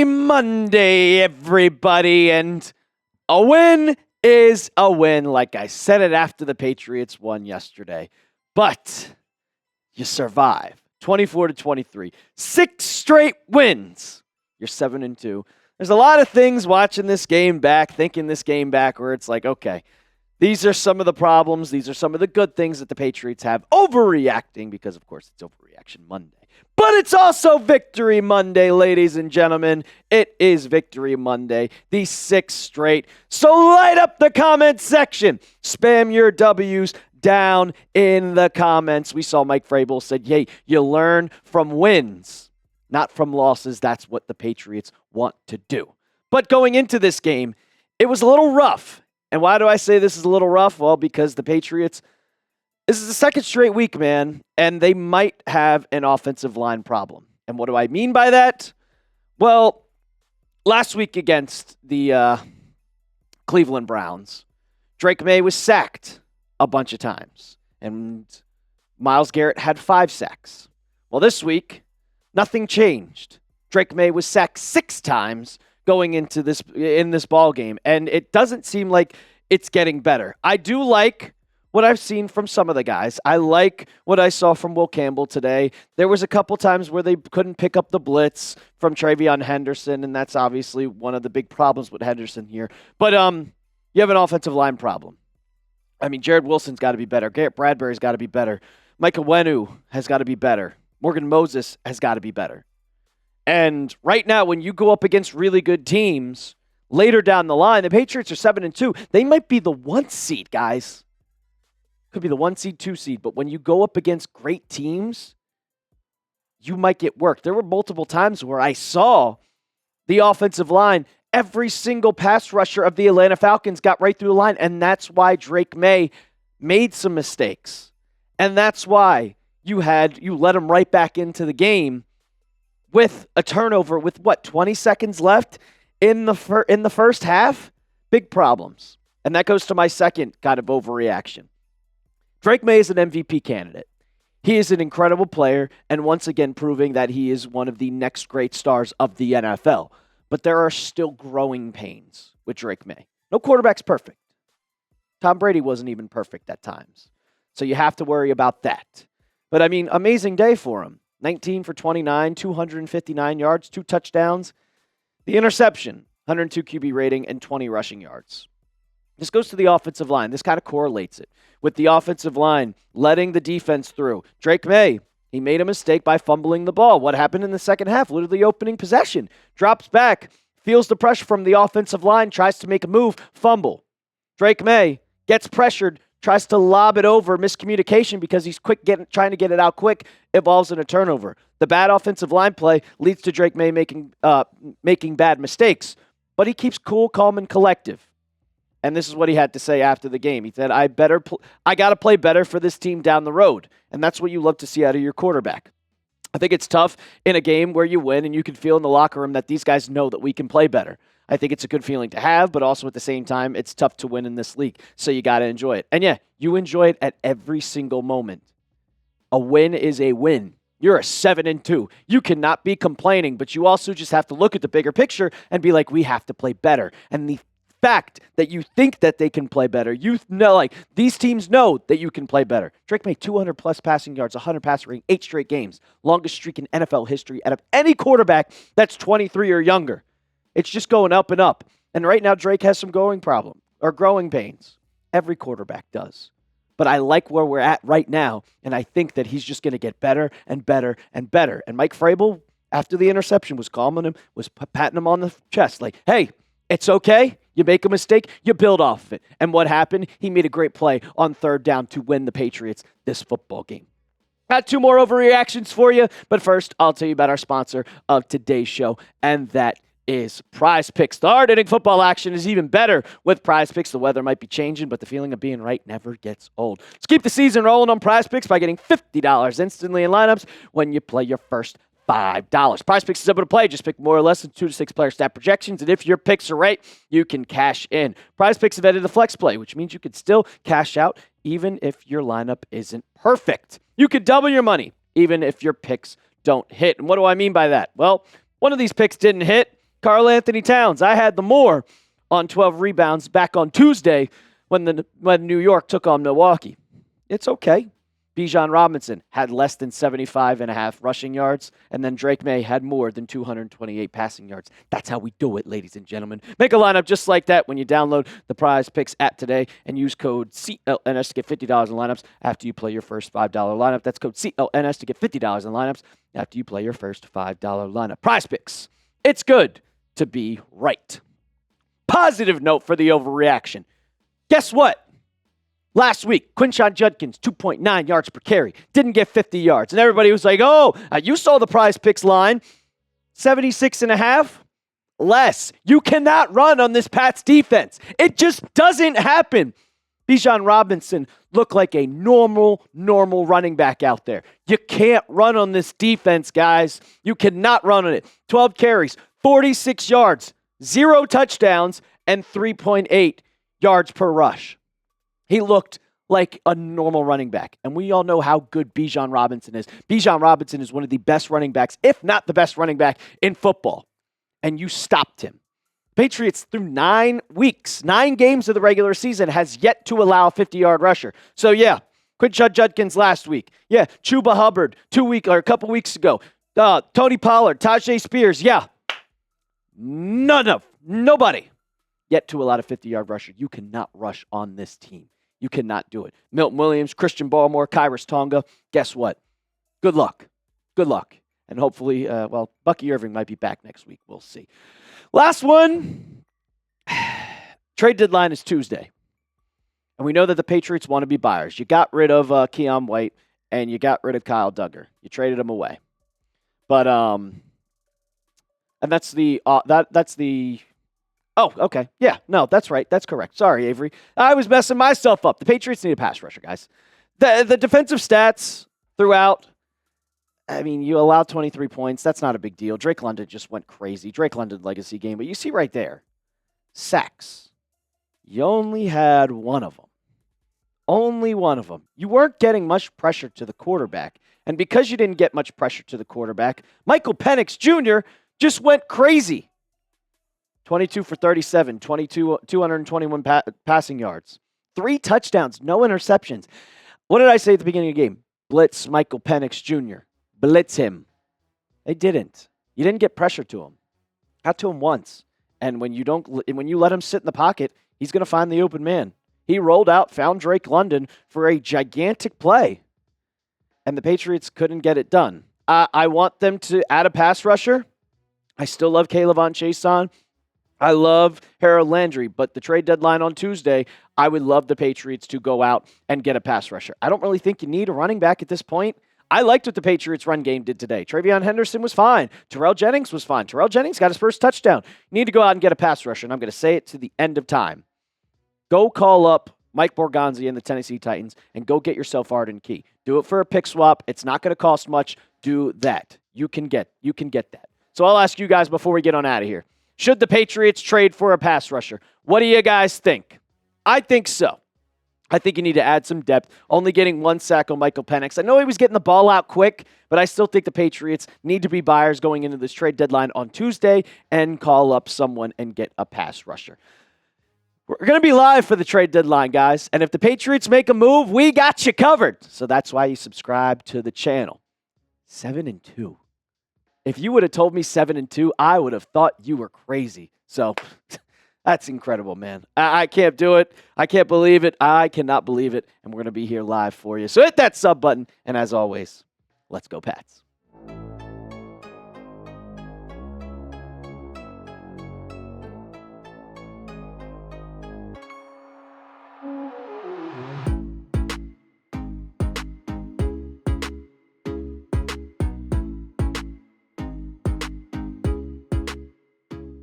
Monday, everybody, and a win is a win, like I said it after the Patriots won yesterday. But you survive. 24-23. 6 straight wins. You're 7-2. There's a lot of things watching this game back, thinking this game back, where it's like, okay, these are some of the problems. These are some of the good things that the Patriots have. Overreacting, because, of course, it's Overreaction Monday. But it's also Victory Monday, ladies and gentlemen. It is Victory Monday, the 6th straight. So light up the comment section. Spam your W's down in the comments. We saw Mike Vrabel said, hey, you learn from wins, not from losses. That's what the Patriots want to do. But going into this game, it was a little rough. And why do I say this is a little rough? Well, because the Patriots, this is the 2nd straight week, man, and they might have an offensive line problem. And what do I mean by that? Well, last week against the Cleveland Browns, Drake Maye was sacked a bunch of times, and Myles Garrett had 5 sacks. Well, this week, nothing changed. Drake Maye was sacked 6 times going into this ball game, and it doesn't seem like it's getting better. I do like what I've seen from some of the guys. I like what I saw from Will Campbell today. There was a couple times where they couldn't pick up the blitz from Travion Henderson, and that's obviously one of the big problems with Henderson here. But you have an offensive line problem. I mean, Jared Wilson's got to be better. Garrett Bradbury's got to be better. Michael Penix has got to be better. Morgan Moses has got to be better. And right now, when you go up against really good teams, later down the line, the Patriots are 7-2. They might be the 1 seed, guys. Could be the 1 seed, 2 seed. But when you go up against great teams, you might get worked. There were multiple times where I saw the offensive line, every single pass rusher of the Atlanta Falcons got right through the line. And that's why Drake Maye made some mistakes. And that's why you let him right back into the game with a turnover with, 20 seconds left in the first half? Big problems. And that goes to my second kind of overreaction. Drake Maye is an MVP candidate. He is an incredible player, and once again proving that he is one of the next great stars of the NFL. But there are still growing pains with Drake Maye. No quarterback's perfect. Tom Brady wasn't even perfect at times. So you have to worry about that. But, I mean, amazing day for him. 19 for 29, 259 yards, 2 touchdowns. The interception, 102 QB rating, and 20 rushing yards. This goes to the offensive line. This kind of correlates it with the offensive line letting the defense through. Drake Maye, he made a mistake by fumbling the ball. What happened in the second half? Literally opening possession. Drops back, feels the pressure from the offensive line, tries to make a move, fumble. Drake Maye gets pressured, tries to lob it over, miscommunication because he's trying to get it out quick, evolves in a turnover. The bad offensive line play leads to Drake Maye making bad mistakes, but he keeps cool, calm, and collective. And this is what he had to say after the game. He said, I got to play better for this team down the road. And that's what you love to see out of your quarterback. I think it's tough in a game where you win and you can feel in the locker room that these guys know that we can play better. I think it's a good feeling to have, but also at the same time, it's tough to win in this league. So you got to enjoy it. And yeah, you enjoy it at every single moment. A win is a win. You're a 7-2. You cannot be complaining, but you also just have to look at the bigger picture and be like, we have to play better. And the fact that you think that they can play better, you know, like these teams know that you can play better. Drake Maye, 200 plus passing yards, 100 passing rating, 8 straight games. Longest streak in NFL history out of any quarterback that's 23 or younger. It's just going up and up. And right now, Drake has some growing pains. Every quarterback does. But I like where we're at right now, and I think that he's just going to get better and better and better. And Mike Vrabel, after the interception, was calming him, was patting him on the chest, like, hey, it's okay. You make a mistake, you build off of it. And what happened? He made a great play on 3rd down to win the Patriots this football game. Got 2 more overreactions for you, but first, I'll tell you about our sponsor of today's show, and that is Prize Picks. The hard-hitting football action is even better with Prize Picks. The weather might be changing, but the feeling of being right never gets old. Let's keep the season rolling on Prize Picks by getting $50 instantly in lineups when you play your first $5. Prize Picks is able to play. Just pick more or less than 2 to 6 player stat projections, and if your picks are right, you can cash in. Prize Picks have added a flex play, which means you could still cash out even if your lineup isn't perfect. You could double your money even if your picks don't hit. And what do I mean by that? Well, one of these picks didn't hit. Karl Anthony Towns, I had the more on 12 rebounds back on Tuesday when New York took on Milwaukee. It's okay. Bijan Robinson had less than 75.5 rushing yards, and then Drake Maye had more than 228 passing yards. That's how we do it, ladies and gentlemen. Make a lineup just like that when you download the Prize Picks app today and use code CLNS to get $50 in lineups after you play your first $5 lineup. That's code CLNS to get $50 in lineups after you play your first $5 lineup. Prize Picks. It's good to be right. Positive note for the overreaction. Guess what? Last week, Quinshon Judkins, 2.9 yards per carry, didn't get 50 yards. And everybody was like, you saw the Prize Picks line, 76.5? Less. You cannot run on this Pats defense. It just doesn't happen. Bijan Robinson looked like a normal running back out there. You can't run on this defense, guys. You cannot run on it. 12 carries, 46 yards, 0 touchdowns, and 3.8 yards per rush. He looked like a normal running back, and we all know how good Bijan Robinson is. Bijan Robinson is one of the best running backs, if not the best running back in football, and you stopped him. Patriots, through 9 games of the regular season, has yet to allow a 50-yard rusher. So, yeah, Quinshon Judkins last week. Yeah, Chuba Hubbard a couple weeks ago. Tony Pollard, Tajay Spears. Yeah, nobody yet to allow a 50-yard rusher. You cannot rush on this team. You cannot do it. Milton Williams, Christian Barmore, Kyrus Tonga. Guess what? Good luck. And hopefully, Bucky Irving might be back next week. We'll see. Last one. Trade deadline is Tuesday. And we know that the Patriots want to be buyers. You got rid of Keion White, and you got rid of Kyle Duggar. You traded him away. But, and that's the Oh, okay. Yeah, no, that's right. That's correct. Sorry, Avery. I was messing myself up. The Patriots need a pass rusher, guys. The defensive stats throughout, I mean, you allow 23 points. That's not a big deal. Drake London just went crazy. Drake London legacy game. But you see right there, sacks. You only had one of them. Only one of them. You weren't getting much pressure to the quarterback. And because you didn't get much pressure to the quarterback, Michael Penix Jr. just went crazy. 22 for 37, 221 passing yards. 3 touchdowns, no interceptions. What did I say at the beginning of the game? Blitz Michael Penix Jr. Blitz him. They didn't. You didn't get pressure to him. Got to him once. And when you let him sit in the pocket, he's going to find the open man. He rolled out, found Drake London for a gigantic play. And the Patriots couldn't get it done. I want them to add a pass rusher. I still love Kayvon Chason. I love Harold Landry, but the trade deadline on Tuesday, I would love the Patriots to go out and get a pass rusher. I don't really think you need a running back at this point. I liked what the Patriots run game did today. Travion Henderson was fine. Terrell Jennings was fine. Terrell Jennings got his first touchdown. You need to go out and get a pass rusher, and I'm going to say it to the end of time. Go call up Mike Borgonzi and the Tennessee Titans and go get yourself Arden Key. Do it for a pick swap. It's not going to cost much. Do that. You can get that. So I'll ask you guys before we get on out of here. Should the Patriots trade for a pass rusher? What do you guys think? I think so. I think you need to add some depth. Only getting 1 sack on Michael Penix. I know he was getting the ball out quick, but I still think the Patriots need to be buyers going into this trade deadline on Tuesday and call up someone and get a pass rusher. We're going to be live for the trade deadline, guys. And if the Patriots make a move, we got you covered. So that's why you subscribe to the channel. 7-2. If you would have told me 7-2, I would have thought you were crazy. So that's incredible, man. I can't do it. I can't believe it. I cannot believe it. And we're going to be here live for you. So hit that sub button. And as always, let's go Pats.